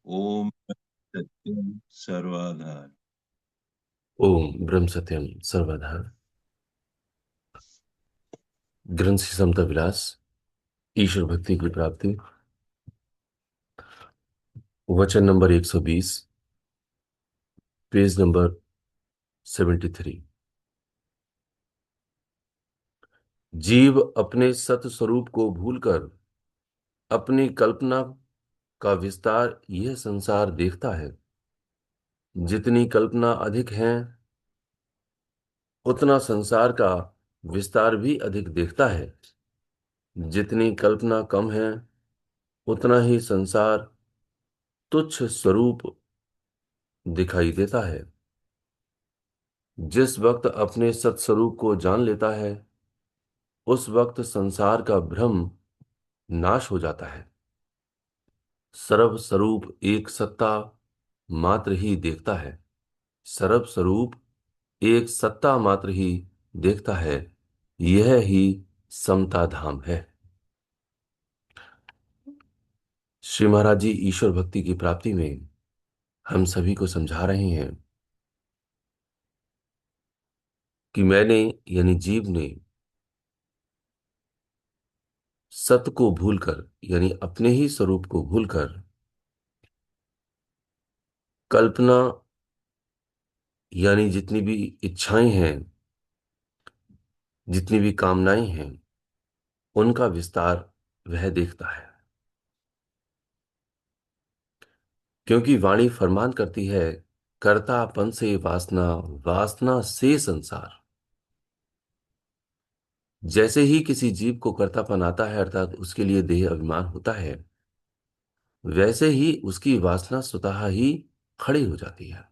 ओम सत्यम सर्वाधार। ओम ब्रह्म सत्यम सर्वधा। ग्रंथ समता विलास। ईश्वर भक्ति की प्राप्ति। वचन नंबर 120। Page number 73। जीव अपने सत स्वरूप को भूलकर अपनी कल्पना का विस्तार यह संसार देखता है। जितनी कल्पना अधिक है उतना संसार का विस्तार भी अधिक देखता है। जितनी कल्पना कम है उतना ही संसार तुच्छ स्वरूप दिखाई देता है। जिस वक्त अपने सत्स्वरूप को जान लेता है उस वक्त संसार का भ्रम नाश हो जाता है। सर्व स्वरूप एक सत्ता मात्र ही देखता है। सर्व स्वरूप एक सत्ता मात्र ही देखता है। यह ही समता धाम है। श्री महाराज जी ईश्वर भक्ति की प्राप्ति में हम सभी को समझा रहे हैं कि मैंने यानी जीव ने सत्य को भूलकर यानी अपने ही स्वरूप को भूलकर कल्पना यानी जितनी भी इच्छाएं हैं, जितनी भी कामनाएं हैं, उनका विस्तार वह देखता है। क्योंकि वाणी फरमान करती है, कर्तापन से वासना, वासना से संसार। जैसे ही किसी जीव को कर्तापन आता है अर्थात उसके लिए देह अभिमान होता है, वैसे ही उसकी वासना स्वतः ही खड़ी हो जाती है।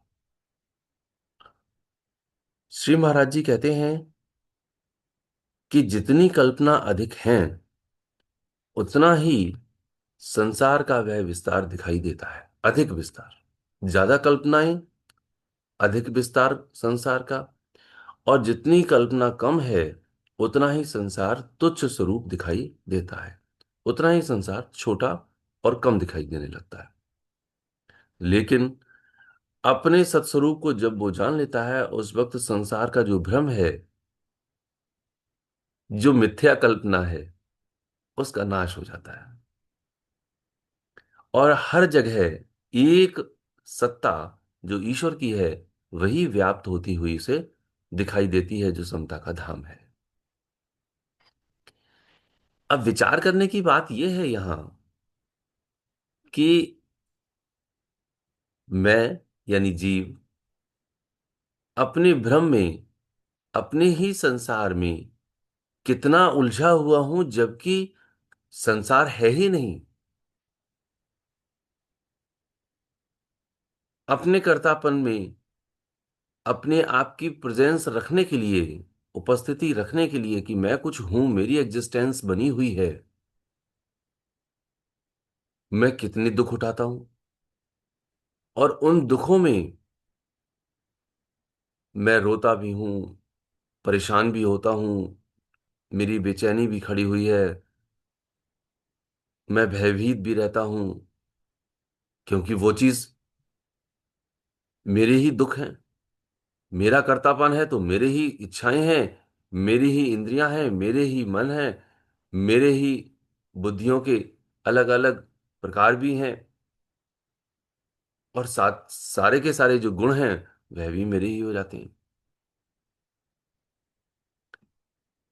श्री महाराज जी कहते हैं कि जितनी कल्पना अधिक है उतना ही संसार का वह विस्तार दिखाई देता है। अधिक विस्तार, ज्यादा कल्पनाएं, अधिक विस्तार संसार का। और जितनी कल्पना कम है उतना ही संसार तुच्छ स्वरूप दिखाई देता है, उतना ही संसार छोटा और कम दिखाई देने लगता है। लेकिन अपने सत्स्वरूप को जब वो जान लेता है उस वक्त संसार का जो भ्रम है, जो मिथ्या कल्पना है, उसका नाश हो जाता है। और हर जगह एक सत्ता जो ईश्वर की है वही व्याप्त होती हुई उसे दिखाई देती है, जो समता का धाम है। अब विचार करने की बात यह है यहां कि मैं यानी जीव अपने भ्रम में, अपने ही संसार में कितना उलझा हुआ हूं, जबकि संसार है ही नहीं। अपने कर्तापन में अपने आप की प्रेजेंस रखने के लिए, उपस्थिति रखने के लिए कि मैं कुछ हूं, मेरी एग्जिस्टेंस बनी हुई है, मैं कितने दुख उठाता हूं। और उन दुखों में मैं रोता भी हूं, परेशान भी होता हूं, मेरी बेचैनी भी खड़ी हुई है, मैं भयभीत भी रहता हूं, क्योंकि वो चीज मेरे ही दुख हैं। मेरा कर्तापन है तो मेरे ही इच्छाएं हैं, मेरी ही इंद्रियां हैं, मेरे ही मन है, मेरे ही बुद्धियों के अलग अलग प्रकार भी हैं। और साथ सारे के सारे जो गुण हैं वह भी मेरे ही हो जाते हैं।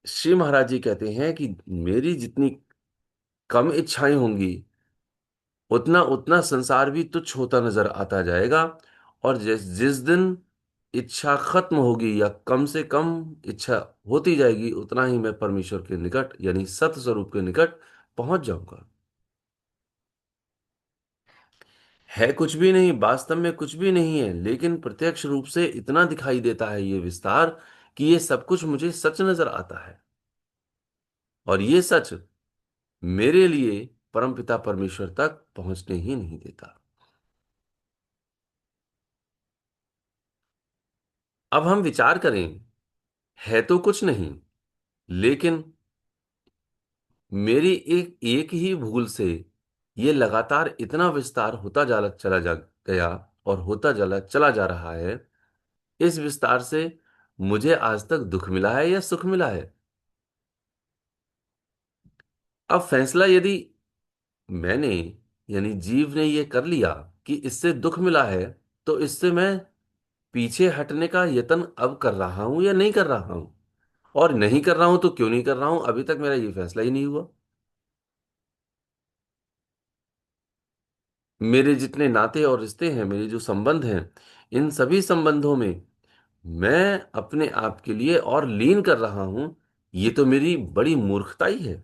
श्री महाराज जी कहते हैं कि मेरी जितनी कम इच्छाएं होंगी उतना उतना संसार भी तुच्छ होता नजर आता जाएगा। और जिस जिस दिन इच्छा खत्म होगी या कम से कम इच्छा होती जाएगी, उतना ही मैं परमेश्वर के निकट यानी सत स्वरूप के निकट पहुंच जाऊंगा। है कुछ भी नहीं, वास्तव में कुछ भी नहीं है, लेकिन प्रत्यक्ष रूप से इतना दिखाई देता है ये विस्तार कि ये सब कुछ मुझे सच नजर आता है। और ये सच मेरे लिए परमपिता परमेश्वर तक पहुंचने ही नहीं देता। अब हम विचार करें, है तो कुछ नहीं, लेकिन मेरी एक एक ही भूल से ये लगातार इतना विस्तार होता चला जा गया और होता चला जा रहा है। इस विस्तार से मुझे आज तक दुख मिला है या सुख मिला है? अब फैसला यदि मैंने, यानी जीव ने ये कर लिया कि इससे दुख मिला है, तो इससे मैं पीछे हटने का यत्न अब कर रहा हूं या नहीं कर रहा हूं? और नहीं कर रहा हूं तो क्यों नहीं कर रहा हूं? अभी तक मेरा ये फैसला ही नहीं हुआ। मेरे जितने नाते और रिश्ते हैं, मेरे जो संबंध हैं, इन सभी संबंधों में मैं अपने आप के लिए और लीन कर रहा हूं। ये तो मेरी बड़ी मूर्खताई है।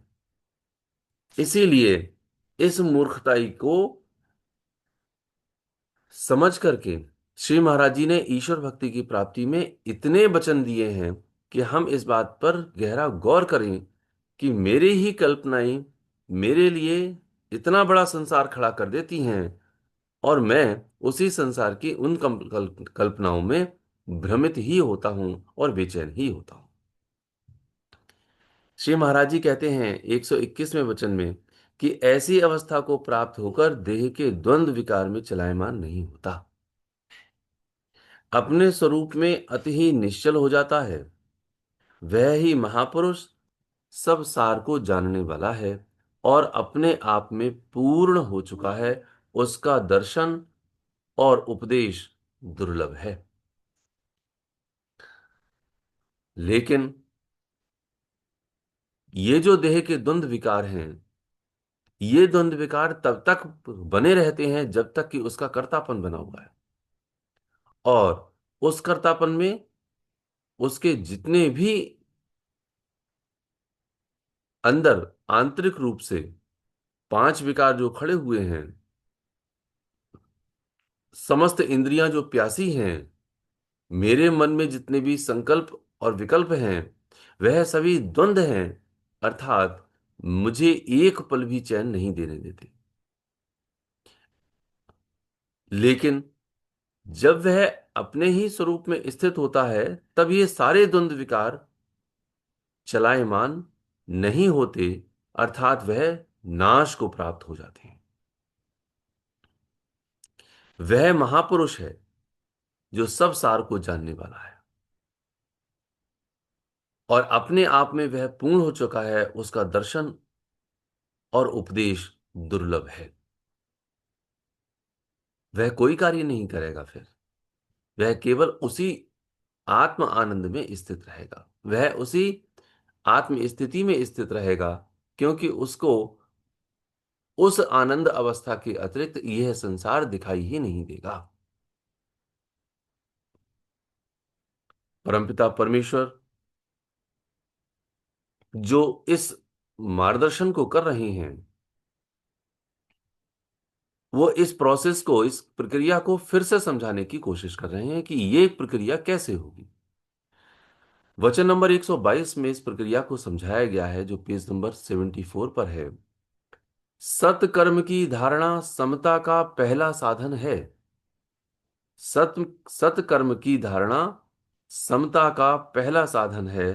इसीलिए इस मूर्खताई को समझ करके श्री महाराज जी ने ईश्वर भक्ति की प्राप्ति में इतने वचन दिए हैं कि हम इस बात पर गहरा गौर करें कि मेरी ही कल्पनाएं मेरे लिए इतना बड़ा संसार खड़ा कर देती हैं, और मैं उसी संसार की उन कल्पनाओं में भ्रमित ही होता हूं और बेचैन ही होता हूं। श्री महाराज जी कहते हैं 121वें वचन में कि ऐसी अवस्था को प्राप्त होकर देह के द्वंद्व विकार में चलायमान नहीं होता, अपने स्वरूप में अति ही निश्चल हो जाता है। वह ही महापुरुष सब सार को जानने वाला है और अपने आप में पूर्ण हो चुका है। उसका दर्शन और उपदेश दुर्लभ है। लेकिन ये जो देह के द्वंद्व विकार हैं, ये द्वंद्व विकार तब तक बने रहते हैं जब तक कि उसका कर्तापन बना हुआ है। और उस कर्तापन में उसके जितने भी अंदर आंतरिक रूप से पांच विकार जो खड़े हुए हैं, समस्त इंद्रियां जो प्यासी हैं, मेरे मन में जितने भी संकल्प और विकल्प हैं, वह सभी द्वंद्व हैं, अर्थात मुझे एक पल भी चैन नहीं देने देते। लेकिन जब वह अपने ही स्वरूप में स्थित होता है, तब ये सारे द्वंद्व विकार चलायमान नहीं होते, अर्थात वह नाश को प्राप्त हो जाते हैं। वह महापुरुष है जो सब सार को जानने वाला है और अपने आप में वह पूर्ण हो चुका है। उसका दर्शन और उपदेश दुर्लभ है। वह कोई कार्य नहीं करेगा, फिर वह केवल उसी आत्म आनंद में स्थित रहेगा, वह उसी आत्म स्थिति में स्थित रहेगा, क्योंकि उसको उस आनंद अवस्था के अतिरिक्त यह संसार दिखाई ही नहीं देगा। परमपिता परमेश्वर जो इस मार्गदर्शन को कर रहे हैं, वो इस प्रोसेस को, इस प्रक्रिया को फिर से समझाने की कोशिश कर रहे हैं कि ये प्रक्रिया कैसे होगी। वचन नंबर 122 में इस प्रक्रिया को समझाया गया है, जो पेज नंबर 74 पर है। सत्कर्म की धारणा समता का पहला साधन है। सत्कर्म की धारणा समता का पहला साधन है।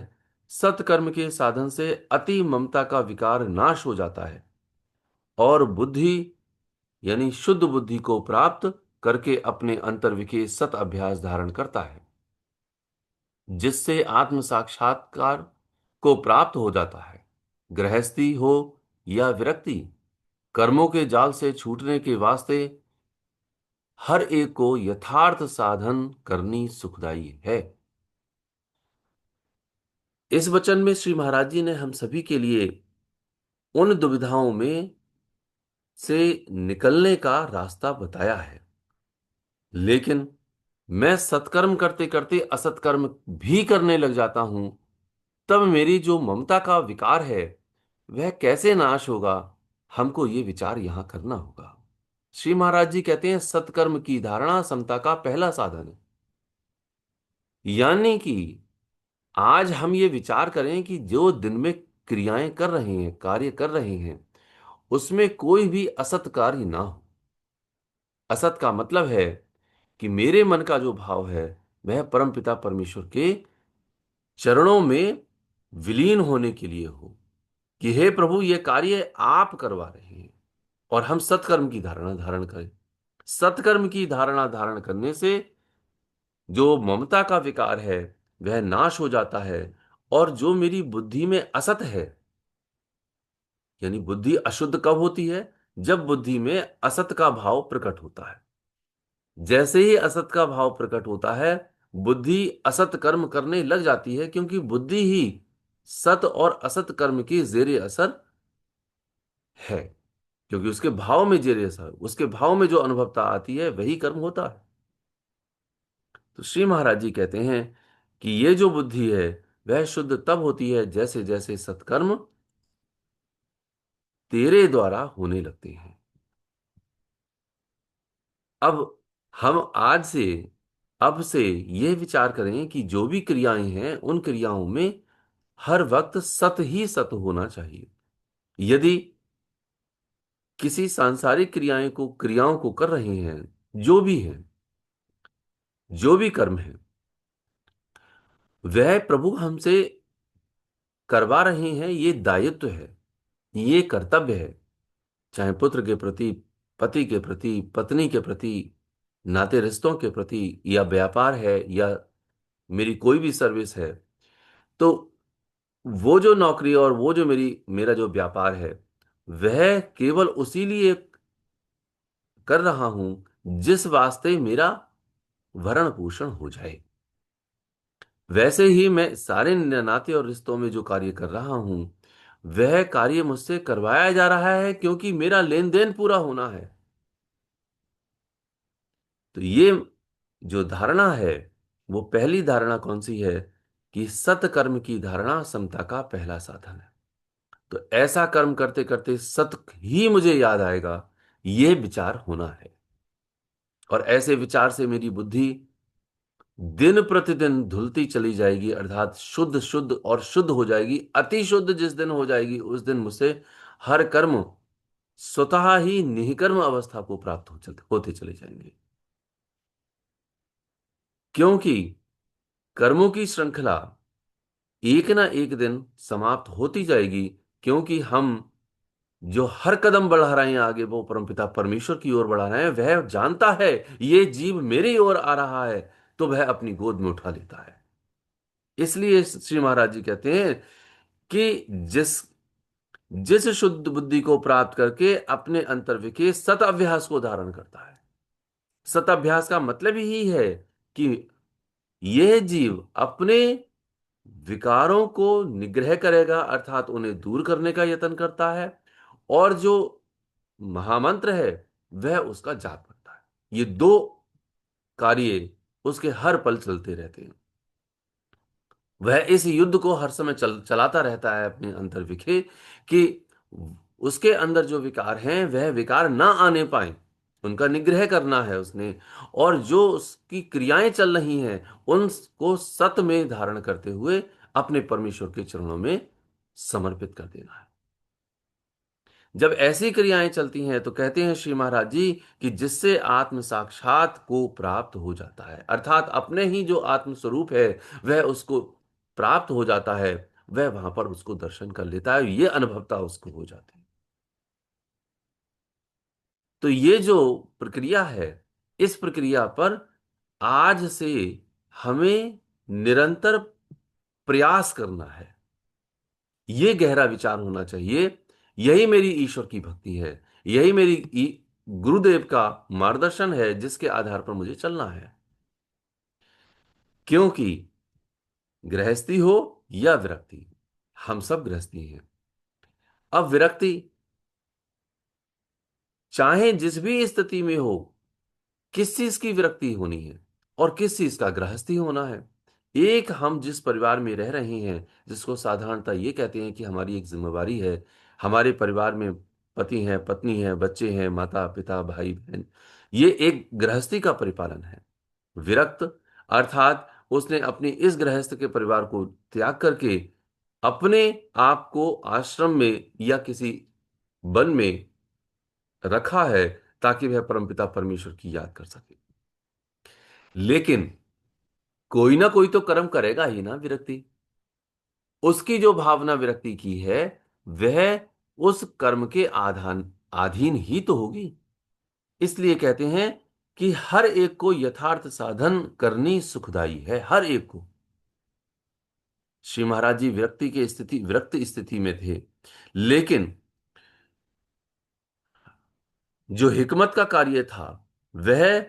सत्कर्म के साधन से अति ममता का विकार नाश हो जाता है और बुद्धि, यानी शुद्ध बुद्धि को प्राप्त करके अपने अंतर्विखे सत अभ्यास धारण करता है, जिससे आत्म साक्षात्कार को प्राप्त हो जाता है। गृहस्थी हो या विरक्ति, कर्मों के जाल से छूटने के वास्ते हर एक को यथार्थ साधन करनी सुखदाई है। इस वचन में श्री महाराज जी ने हम सभी के लिए उन दुविधाओं में से निकलने का रास्ता बताया है। लेकिन मैं सत्कर्म करते करते असत्कर्म भी करने लग जाता हूं, तब मेरी जो ममता का विकार है वह कैसे नाश होगा? हमको ये विचार यहां करना होगा। श्री महाराज जी कहते हैं सत्कर्म की धारणा समता का पहला साधन है। यानी कि आज हम ये विचार करें कि जो दिन में क्रियाएं कर रहे हैं, कार्य कर रहे हैं, उसमें कोई भी असत कार्य ना हो। असत का मतलब है कि मेरे मन का जो भाव है वह परमपिता परमेश्वर के चरणों में विलीन होने के लिए हो, कि हे प्रभु ये कार्य आप करवा रहे हैं और हम सत्कर्म की धारणा धारण करें। सत्कर्म की धारणा धारण करने से जो ममता का विकार है वह नाश हो जाता है, और जो मेरी बुद्धि में असत है, यानी बुद्धि अशुद्ध कब होती है? जब बुद्धि में असत का भाव प्रकट होता है। जैसे ही असत का भाव प्रकट होता है, बुद्धि असत कर्म करने लग जाती है, क्योंकि बुद्धि ही सत और असत कर्म की जेर असर है। क्योंकि उसके भाव में जेर असर, उसके भाव में जो अनुभवता आती है वही कर्म होता है। तो श्री महाराज जी कहते हैं कि ये जो बुद्धि है वह शुद्ध तब होती है जैसे जैसे सत्कर्म तेरे द्वारा होने लगते हैं। अब हम आज से, अब से ये विचार करें कि जो भी क्रियाएं हैं उन क्रियाओं में हर वक्त सत ही सत होना चाहिए। यदि किसी सांसारिक क्रियाओं को कर रहे हैं, जो भी है, जो भी कर्म है, वह प्रभु हमसे करवा रहे हैं, ये दायित्व है, ये कर्तव्य है। चाहे पुत्र के प्रति, पति के प्रति, पत्नी के प्रति, नाते रिश्तों के प्रति, या व्यापार है, या मेरी कोई भी सर्विस है, तो वो जो नौकरी और वो जो मेरा जो व्यापार है, वह केवल उसी लिए कर रहा हूं जिस वास्ते मेरा भरण पोषण हो जाए। वैसे ही मैं सारे नाते और रिश्तों में जो कार्य कर रहा हूं, वह कार्य मुझसे करवाया जा रहा है क्योंकि मेरा लेन देन पूरा होना है। तो ये जो धारणा है, वो पहली धारणा कौन सी है? कि सत्कर्म की धारणा समता का पहला साधन है। तो ऐसा कर्म करते करते सत ही मुझे याद आएगा, ये विचार होना है। और ऐसे विचार से मेरी बुद्धि दिन प्रतिदिन धुलती चली जाएगी, अर्थात शुद्ध शुद्ध और शुद्ध हो जाएगी। अति शुद्ध जिस दिन हो जाएगी, उस दिन मुझसे हर कर्म स्वतः ही निष्कर्म अवस्था को प्राप्त होते चले जाएंगे। क्योंकि कर्मों की श्रृंखला एक ना एक दिन समाप्त होती जाएगी, क्योंकि हम जो हर कदम बढ़ा रहे हैं आगे, वो परमपिता परमेश्वर की ओर बढ़ा रहे हैं। वह जानता है ये जीव मेरी ओर आ रहा है, तो वह अपनी गोद में उठा लेता है। इसलिए श्री महाराज जी कहते हैं कि जिस जिस शुद्ध बुद्धि को प्राप्त करके अपने अंतर्विके सत अभ्यास को धारण करता है। सत अभ्यास का मतलब ही है कि यह जीव अपने विकारों को निग्रह करेगा, अर्थात उन्हें दूर करने का यत्न करता है, और जो महामंत्र है वह उसका जाप करता है। ये दो कार्य उसके हर पल चलते रहते हैं। वह इस युद्ध को हर समय चलाता रहता है अपने अंतर्विखे, कि उसके अंदर जो विकार हैं वह विकार ना आने पाए, उनका निग्रह करना है उसने। और जो उसकी क्रियाएं चल रही हैं उनको सत में धारण करते हुए अपने परमेश्वर के चरणों में समर्पित कर देना है। जब ऐसी क्रियाएं चलती हैं तो कहते हैं श्री महाराज जी कि जिससे आत्म साक्षात को प्राप्त हो जाता है, अर्थात अपने ही जो आत्म स्वरूप है वह उसको प्राप्त हो जाता है। वह वहां पर उसको दर्शन कर लेता है, ये अनुभवता उसको हो जाती है। तो ये जो प्रक्रिया है, इस प्रक्रिया पर आज से हमें निरंतर प्रयास करना है। ये गहरा विचार होना चाहिए। यही मेरी ईश्वर की भक्ति है, यही मेरी गुरुदेव का मार्गदर्शन है, जिसके आधार पर मुझे चलना है। क्योंकि गृहस्थी हो या विरक्ति, हम सब गृहस्थी हैं। अब विरक्ति चाहे जिस भी स्थिति में हो, किस चीज की विरक्ति होनी है और किस चीज का गृहस्थी होना है। एक हम जिस परिवार में रह रहे हैं, जिसको साधारणतः ये कहते हैं कि हमारी एक जिम्मेवारी है, हमारे परिवार में पति हैं, पत्नी हैं, बच्चे हैं, माता पिता भाई बहन, ये एक गृहस्थी का परिपालन है। विरक्त अर्थात उसने अपनी इस गृहस्थ के परिवार को त्याग करके अपने आप को आश्रम में या किसी वन में रखा है, ताकि वह परमपिता परमेश्वर की याद कर सके। लेकिन कोई ना कोई तो कर्म करेगा ही ना विरक्ति। उसकी जो भावना विरक्ति की है, वह उस कर्म के आधान अधीन ही तो होगी। इसलिए कहते हैं कि हर एक को यथार्थ साधन करनी सुखदाई है, हर एक को। श्री महाराज जी विरक्त स्थिति में थे, लेकिन जो हिकमत का कार्य था वह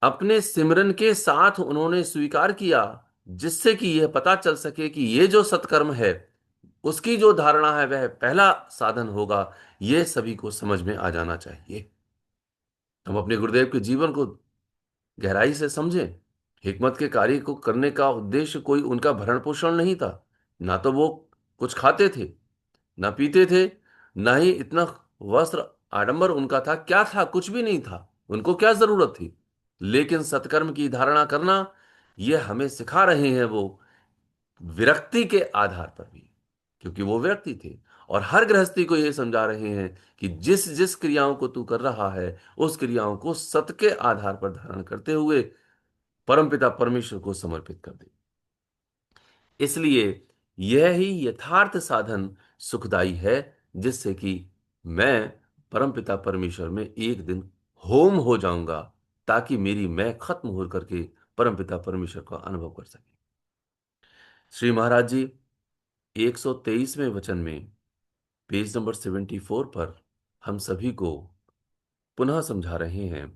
अपने सिमरन के साथ उन्होंने स्वीकार किया, जिससे कि यह पता चल सके कि ये जो सत्कर्म है उसकी जो धारणा है वह पहला साधन होगा। यह सभी को समझ में आ जाना चाहिए। हम अपने गुरुदेव के जीवन को गहराई से समझें। हिकमत के कार्य को करने का उद्देश्य कोई उनका भरण पोषण नहीं था। ना तो वो कुछ खाते थे, ना पीते थे, ना ही इतना वस्त्र आडंबर उनका था। क्या था? कुछ भी नहीं था। उनको क्या जरूरत थी? लेकिन सत्कर्म की धारणा करना यह हमें सिखा रहे हैं वो, विरक्ति के आधार पर भी, क्योंकि वो व्यक्ति थे। और हर गृहस्थी को ये समझा रहे हैं कि जिस जिस क्रियाओं को तू कर रहा है उस क्रियाओं को सत्य के आधार पर धारण करते हुए परमपिता परमेश्वर को समर्पित कर दे। इसलिए यह ही यथार्थ साधन सुखदाई है, जिससे कि मैं परमपिता परमेश्वर में एक दिन होम हो जाऊंगा, ताकि मेरी मैं खत्म हो करके परमपिता परमेश्वर का अनुभव कर सके। श्री महाराज जी 123वें वचन में पेज नंबर 74 पर हम सभी को पुनः समझा रहे हैं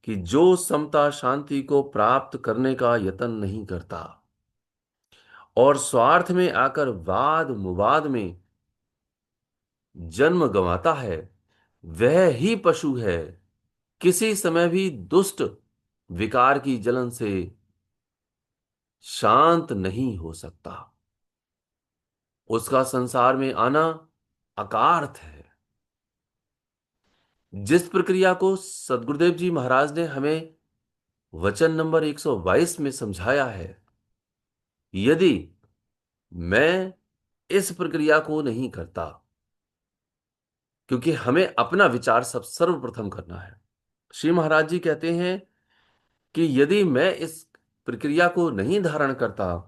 कि जो समता शांति को प्राप्त करने का यत्न नहीं करता और स्वार्थ में आकर वाद मुवाद में जन्म गंवाता है, वह ही पशु है, किसी समय भी दुष्ट विकार की जलन से शांत नहीं हो सकता। उसका संसार में आना अकार्थ है। जिस प्रक्रिया को सदगुरुदेव जी महाराज ने हमें वचन नंबर 122 में समझाया है, यदि मैं इस प्रक्रिया को नहीं करता, क्योंकि हमें अपना विचार सब सर्वप्रथम करना है। श्री महाराज जी कहते हैं कि यदि मैं इस प्रक्रिया को नहीं धारण करता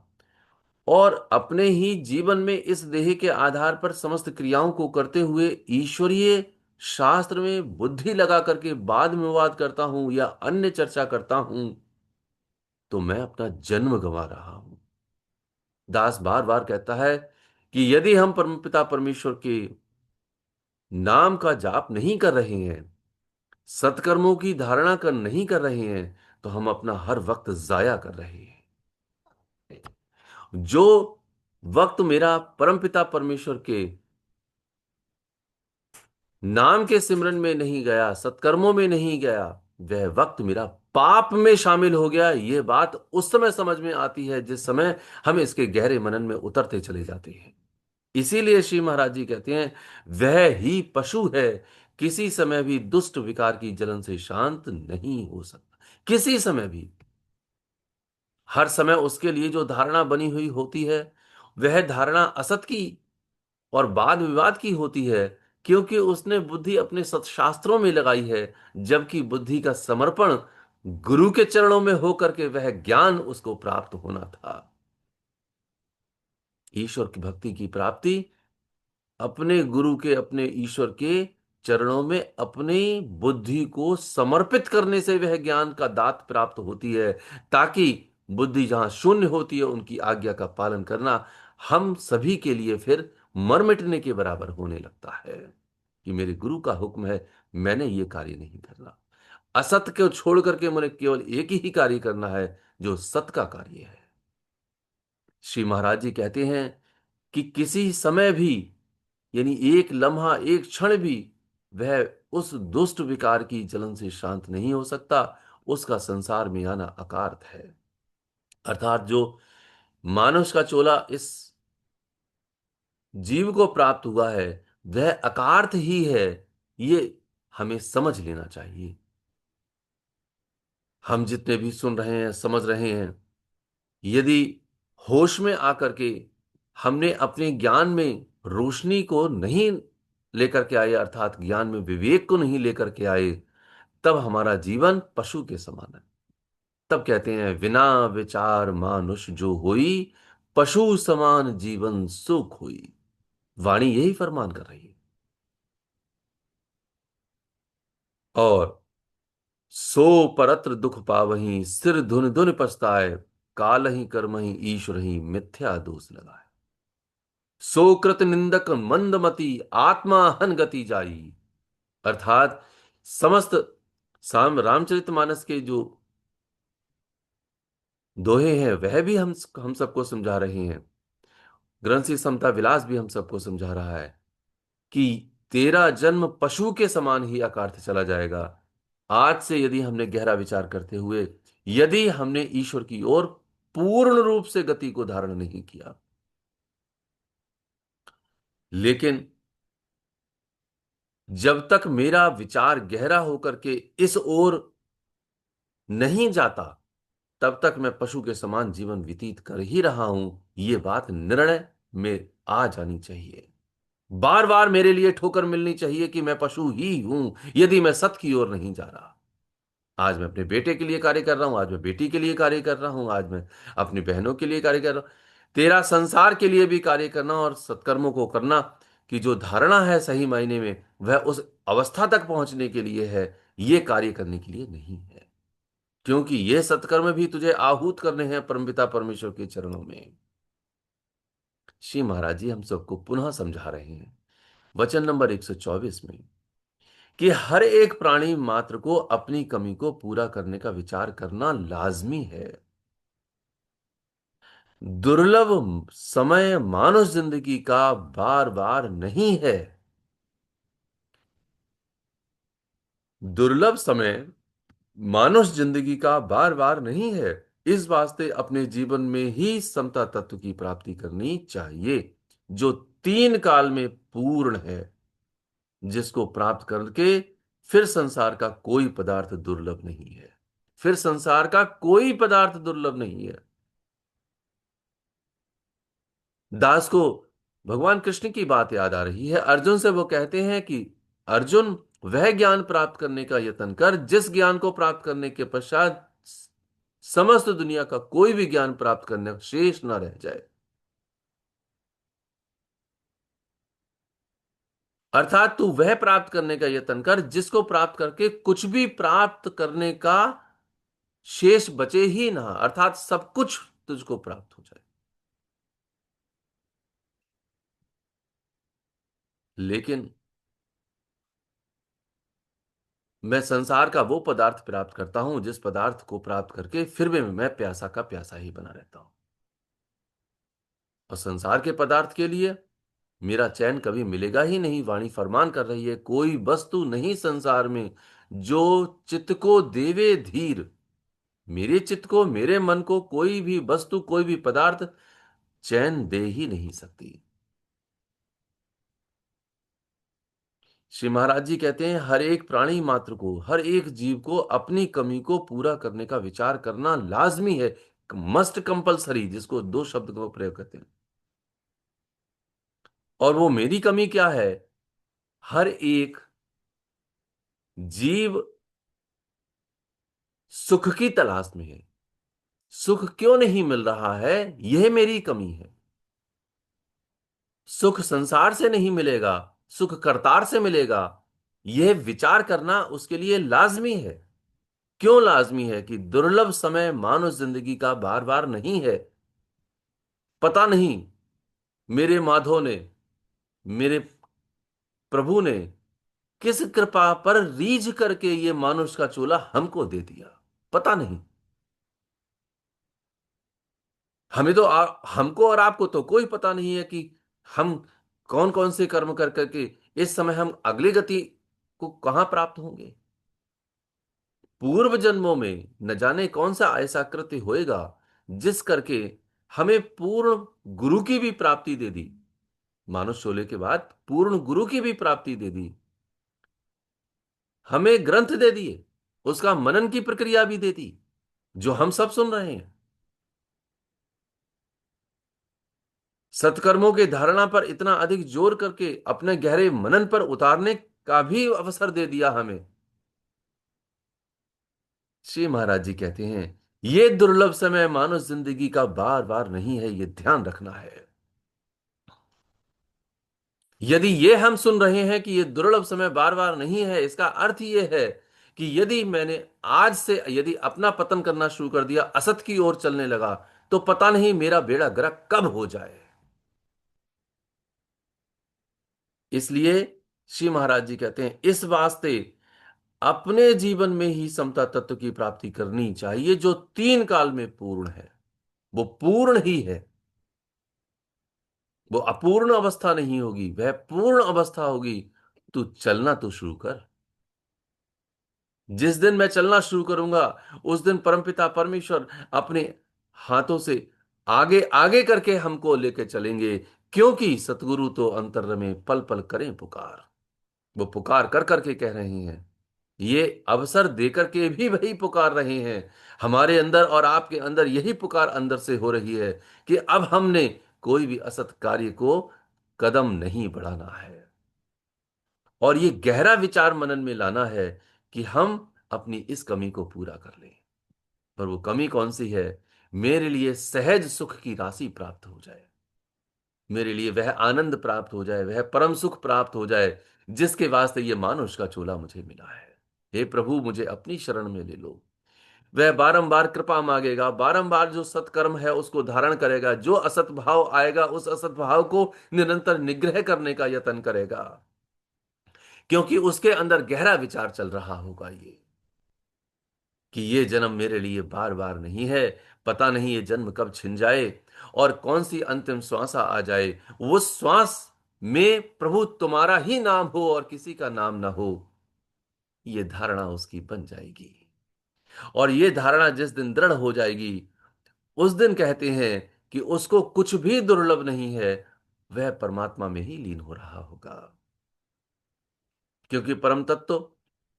और अपने ही जीवन में इस देह के आधार पर समस्त क्रियाओं को करते हुए ईश्वरीय शास्त्र में बुद्धि लगा करके वाद विवाद करता हूं या अन्य चर्चा करता हूं, तो मैं अपना जन्म गंवा रहा हूं। दास बार बार कहता है कि यदि हम परमपिता परमेश्वर के नाम का जाप नहीं कर रहे हैं, सत्कर्मों की धारणा कर नहीं कर रहे हैं, तो हम अपना हर वक्त जाया कर रहे हैं। जो वक्त मेरा परमपिता परमेश्वर के नाम के सिमरन में नहीं गया, सत्कर्मों में नहीं गया, वह वक्त मेरा पाप में शामिल हो गया। यह बात उस समय समझ में आती है जिस समय हम इसके गहरे मनन में उतरते चले जाते हैं। इसीलिए श्री महाराज जी कहते हैं वह ही पशु है, किसी समय भी दुष्ट विकार की जलन से शांत नहीं हो सकता। किसी समय भी, हर समय उसके लिए जो धारणा बनी हुई होती है वह धारणा असत की और वाद विवाद की होती है, क्योंकि उसने बुद्धि अपने सत्शास्त्रों में लगाई है, जबकि बुद्धि का समर्पण गुरु के चरणों में होकर के वह ज्ञान उसको प्राप्त होना था। ईश्वर की भक्ति की प्राप्ति अपने गुरु के, अपने ईश्वर के चरणों में अपनी बुद्धि को समर्पित करने से वह ज्ञान का दात प्राप्त होती है, ताकि बुद्धि जहां शून्य होती है उनकी आज्ञा का पालन करना हम सभी के लिए फिर मर मिटने के बराबर होने लगता है कि मेरे गुरु का हुक्म है, मैंने ये कार्य नहीं करना। असत को छोड़ करके मुझे केवल एक ही कार्य करना है जो सत का कार्य है। श्री महाराज जी कहते हैं कि किसी समय भी, यानी एक लम्हा एक क्षण भी, वह उस दुष्ट विकार की जलन से शांत नहीं हो सकता। उसका संसार में आना अकार्थ है। अर्थात जो मानुष का चोला इस जीव को प्राप्त हुआ है वह अकार्थ ही है, ये हमें समझ लेना चाहिए। हम जितने भी सुन रहे हैं, समझ रहे हैं, यदि होश में आकर के हमने अपने ज्ञान में रोशनी को नहीं लेकर के आए, अर्थात ज्ञान में विवेक को नहीं लेकर के आए, तब हमारा जीवन पशु के समान है। तब कहते हैं बिना विचार मानुष जो होई, पशु समान जीवन सुख हुई। वाणी यही फरमान कर रही है। और सो परत्र दुख पावहीं, सिर धुन धुन पछताए, काल ही कर्म ही ईश्वर ही मिथ्या दोष लगाए। सो कृत निंदक मंदमति, आत्मा हन गति जाई। अर्थात समस्त रामचरितमानस के जो दोहे हैं वह भी हम सबको समझा रहे हैं। ग्रंथि समता विलास भी हम सबको समझा रहा है कि तेरा जन्म पशु के समान ही अकार्थ चला जाएगा। आज से यदि हमने गहरा विचार करते हुए, यदि हमने ईश्वर की ओर पूर्ण रूप से गति को धारण नहीं किया, लेकिन जब तक मेरा विचार गहरा होकर के इस ओर नहीं जाता, तब तक मैं पशु के समान जीवन व्यतीत कर ही रहा हूं। यह बात निर्णय में आ जानी चाहिए। बार बार मेरे लिए ठोकर मिलनी चाहिए कि मैं पशु ही हूं यदि मैं सत्य की ओर नहीं जा रहा। आज मैं अपने बेटे के लिए कार्य कर रहा हूं, आज मैं बेटी के लिए कार्य कर रहा हूं, आज मैं अपनी बहनों के लिए कार्य कर रहा हूं। तेरा संसार के लिए भी कार्य करना और सत्कर्मों को करना की जो धारणा है सही मायने में, वह उस अवस्था तक पहुंचने के लिए है, यह कार्य करने के लिए नहीं है। क्योंकि यह सत्कर्म भी तुझे आहूत करने हैं परमपिता परमेश्वर के चरणों में। श्री महाराज जी हम सबको पुनः समझा रहे हैं वचन नंबर 124 में कि हर एक प्राणी मात्र को अपनी कमी को पूरा करने का विचार करना लाजमी है। दुर्लभ समय मानव जिंदगी का बार बार नहीं है। दुर्लभ समय मानव जिंदगी का बार बार नहीं है। इस वास्ते अपने जीवन में ही समता तत्व की प्राप्ति करनी चाहिए, जो तीन काल में पूर्ण है, जिसको प्राप्त करके फिर संसार का कोई पदार्थ दुर्लभ नहीं है। फिर संसार का कोई पदार्थ दुर्लभ नहीं है। दास को भगवान कृष्ण की बात याद आ रही है। अर्जुन से वो कहते हैं कि अर्जुन, वह ज्ञान प्राप्त करने का यत्न कर जिस ज्ञान को प्राप्त करने के पश्चात समस्त दुनिया का कोई भी ज्ञान प्राप्त करने शेष न रह जाए। अर्थात तू वह प्राप्त करने का यत्न कर जिसको प्राप्त करके कुछ भी प्राप्त करने का शेष बचे ही ना, अर्थात सब कुछ तुझको प्राप्त हो जाए। लेकिन मैं संसार का वो पदार्थ प्राप्त करता हूं जिस पदार्थ को प्राप्त करके फिर भी मैं प्यासा का प्यासा ही बना रहता हूं। और संसार के पदार्थ के लिए मेरा चैन कभी मिलेगा ही नहीं। वाणी फरमान कर रही है, कोई वस्तु नहीं संसार में जो चित्त को देवे धीर। मेरे चित्त को, मेरे मन को कोई भी वस्तु, कोई भी पदार्थ चैन दे ही नहीं सकती। श्री महाराज जी कहते हैं, हर एक प्राणी मात्र को, हर एक जीव को अपनी कमी को पूरा करने का विचार करना लाजमी है। मस्ट कंपलसरी, जिसको दो शब्द को प्रयोग करते हैं। और वो मेरी कमी क्या है? हर एक जीव सुख की तलाश में है। सुख क्यों नहीं मिल रहा है, यह मेरी कमी है। सुख संसार से नहीं मिलेगा, सुख करतार से मिलेगा। यह विचार करना उसके लिए लाजमी है। क्यों लाजमी है? कि दुर्लभ समय मानव जिंदगी का बार बार नहीं है। पता नहीं मेरे माधव ने, मेरे प्रभु ने किस कृपा पर रीझ करके ये मानुष का चोला हमको दे दिया, पता नहीं। हमें तो हमको और आपको तो कोई पता नहीं है कि हम कौन कौन से कर्म कर करके इस समय हम अगली गति को कहां प्राप्त होंगे। पूर्व जन्मों में न जाने कौन सा ऐसा कृत्य होएगा जिस करके हमें पूर्ण गुरु की भी प्राप्ति दे दी। मानुष शोले के बाद पूर्ण गुरु की भी प्राप्ति दे दी, हमें ग्रंथ दे दिए, उसका मनन की प्रक्रिया भी दे दी, जो हम सब सुन रहे हैं। सत्कर्मों के धारणा पर इतना अधिक जोर करके अपने गहरे मनन पर उतारने का भी अवसर दे दिया हमें। श्री महाराज जी कहते हैं, ये दुर्लभ समय मानव जिंदगी का बार बार नहीं है, ये ध्यान रखना है। यदि ये हम सुन रहे हैं कि ये दुर्लभ समय बार बार नहीं है, इसका अर्थ ये है कि यदि मैंने आज से यदि अपना पतन करना शुरू कर दिया, असत की ओर चलने लगा, तो पता नहीं मेरा बेड़ा गर्क कब हो जाए। इसलिए श्री महाराज जी कहते हैं, इस वास्ते अपने जीवन में ही समता तत्व की प्राप्ति करनी चाहिए, जो तीन काल में पूर्ण है। वो पूर्ण ही है, वो अपूर्ण अवस्था नहीं होगी, वह पूर्ण अवस्था होगी। तू चलना तो शुरू कर। जिस दिन मैं चलना शुरू करूंगा, उस दिन परमपिता परमेश्वर अपने हाथों से आगे आगे करके हमको लेके चलेंगे, क्योंकि सतगुरु तो अंतर में पल पल करें पुकार। वो पुकार कर करके कह रहे हैं, ये अवसर देकर के भी वही पुकार रहे हैं। हमारे अंदर और आपके अंदर यही पुकार अंदर से हो रही है कि अब हमने कोई भी असत कार्य को कदम नहीं बढ़ाना है, और ये गहरा विचार मनन में लाना है कि हम अपनी इस कमी को पूरा कर लें। पर वो कमी कौन सी है? मेरे लिए सहज सुख की राशि प्राप्त हो जाए, मेरे लिए वह आनंद प्राप्त हो जाए, वह परम सुख प्राप्त हो जाए, जिसके वास्ते ये मानुष का चोला मुझे मिला है। हे प्रभु, मुझे अपनी शरण में ले लो। वह बारंबार कृपा मांगेगा, बारंबार जो सत्कर्म है उसको धारण करेगा, जो असत भाव आएगा उस असत भाव को निरंतर निग्रह करने का यत्न करेगा, क्योंकि उसके अंदर गहरा विचार चल रहा होगा ये, कि ये जन्म मेरे लिए बार बार नहीं है। पता नहीं ये जन्म कब छिन जाए और कौन सी अंतिम श्वासा आ जाए। वो श्वास में प्रभु तुम्हारा ही नाम हो और किसी का नाम ना हो, ये धारणा उसकी बन जाएगी। और ये धारणा जिस दिन दृढ़ हो जाएगी, उस दिन कहते हैं कि उसको कुछ भी दुर्लभ नहीं है, वह परमात्मा में ही लीन हो रहा होगा। क्योंकि परम तत्व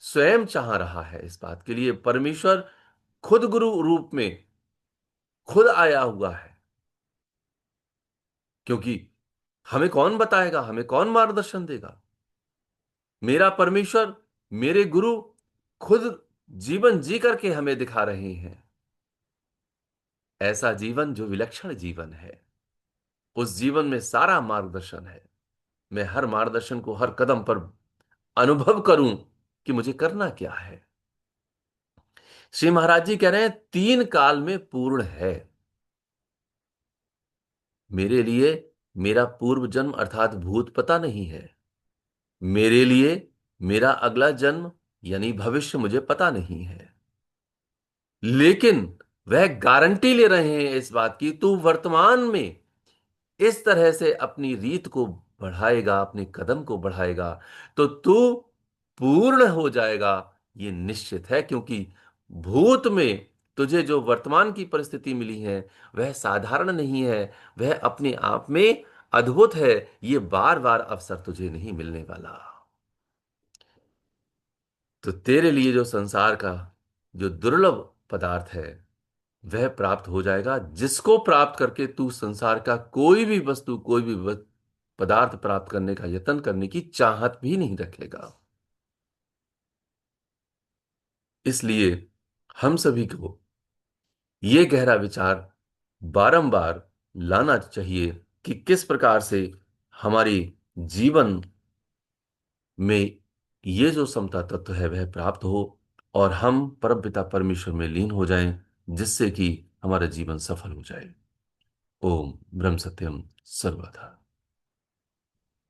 स्वयं चाह रहा है इस बात के लिए। परमेश्वर खुद गुरु रूप में खुद आया हुआ है, क्योंकि हमें कौन बताएगा, हमें कौन मार्गदर्शन देगा? मेरा परमेश्वर, मेरे गुरु खुद जीवन जी करके हमें दिखा रहे हैं, ऐसा जीवन जो विलक्षण जीवन है। उस जीवन में सारा मार्गदर्शन है। मैं हर मार्गदर्शन को हर कदम पर अनुभव करूं कि मुझे करना क्या है। श्री महाराज जी कह रहे हैं, तीन काल में पूर्ण है। मेरे लिए मेरा पूर्व जन्म अर्थात भूत पता नहीं है। मेरे लिए मेरा अगला जन्म यानी भविष्य मुझे पता नहीं है। लेकिन वह गारंटी ले रहे हैं इस बात की, तू वर्तमान में इस तरह से अपनी रीत को बढ़ाएगा, अपने कदम को बढ़ाएगा, तो तू पूर्ण हो जाएगा, ये निश्चित है। क्योंकि भूत में तुझे जो वर्तमान की परिस्थिति मिली है, वह साधारण नहीं है, वह अपने आप में अद्भुत है। ये बार बार अवसर तुझे नहीं मिलने वाला। तो तेरे लिए जो संसार का जो दुर्लभ पदार्थ है, वह प्राप्त हो जाएगा, जिसको प्राप्त करके तू संसार का कोई भी वस्तु, कोई भी पदार्थ प्राप्त करने का यत्न करने की चाहत भी नहीं रखेगा। इसलिए हम सभी को ये गहरा विचार बारंबार लाना चाहिए कि किस प्रकार से हमारी जीवन में ये जो समता तत्व है वह प्राप्त हो, और हम परमपिता परमेश्वर में लीन हो जाएं, जिससे कि हमारा जीवन सफल हो जाए। ओम ब्रह्म सत्यम सर्वदा।